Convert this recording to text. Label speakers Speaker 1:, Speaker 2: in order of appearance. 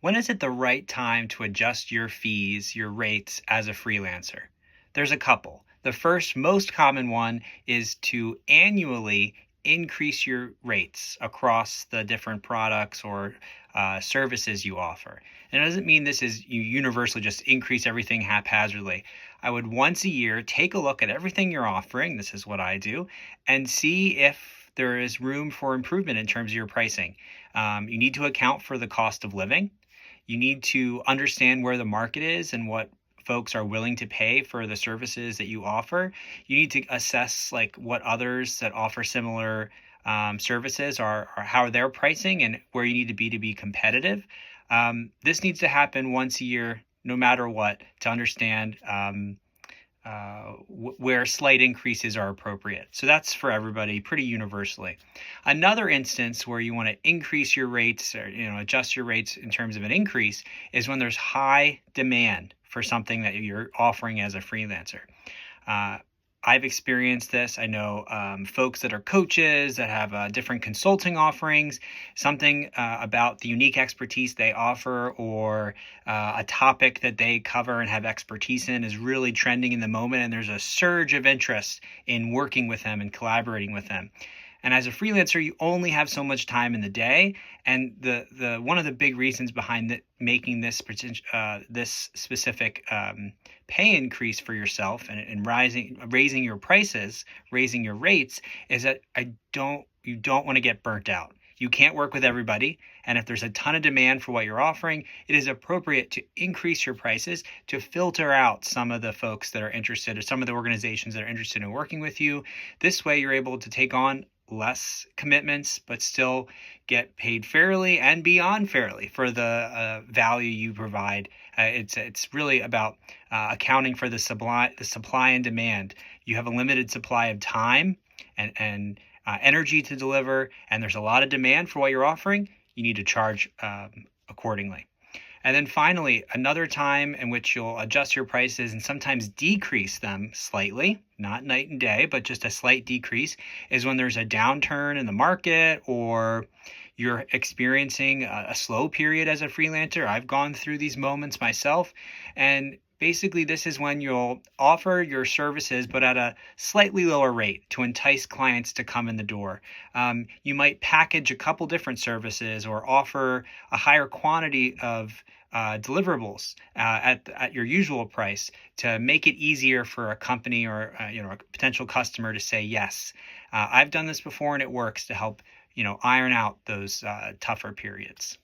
Speaker 1: When is it the right time to adjust your fees, your rates as a freelancer? There's a couple. The first, most common one is to annually increase your rates across the different products or services you offer. And it doesn't mean this is you universally just increase everything haphazardly. I would once a year take a look at everything you're offering. This is what I do, and see if there is room for improvement in terms of your pricing. You need to account for the cost of living. You need to understand where the market is and what folks are willing to pay for the services that you offer. You need to assess like what others that offer similar services are, or how they're pricing and where you need to be competitive. This needs to happen once a year, no matter what, to understand where slight increases are appropriate. So that's for everybody pretty universally. Another instance where you want to increase your rates or adjust your rates in terms of an increase is when there's high demand for something that you're offering as a freelancer. I've experienced this. I know folks that are coaches that have different consulting offerings, something about the unique expertise they offer or a topic that they cover and have expertise in is really trending in the moment. And there's a surge of interest in working with them and collaborating with them. And as a freelancer, you only have so much time in the day. And the one of the big reasons behind making this this specific pay increase for yourself and raising your prices, raising your rates, is that you don't want to get burnt out. You can't work with everybody. And if there's a ton of demand for what you're offering, it is appropriate to increase your prices to filter out some of the folks that are interested or some of the organizations that are interested in working with you. This way, you're able to take on less commitments, but still get paid fairly and beyond fairly for the value you provide. It's really about accounting for the supply and demand. You have a limited supply of time and energy to deliver, and there's a lot of demand for what you're offering. You need to charge accordingly. And then finally, another time in which you'll adjust your prices and sometimes decrease them slightly, not night and day, but just a slight decrease, is when there's a downturn in the market or you're experiencing a slow period as a freelancer. I've gone through these moments myself. And basically, this is when you'll offer your services, but at a slightly lower rate to entice clients to come in the door. You might package a couple different services or offer a higher quantity of deliverables at your usual price to make it easier for a company or a potential customer to say yes. I've done this before and it works to help iron out those tougher periods.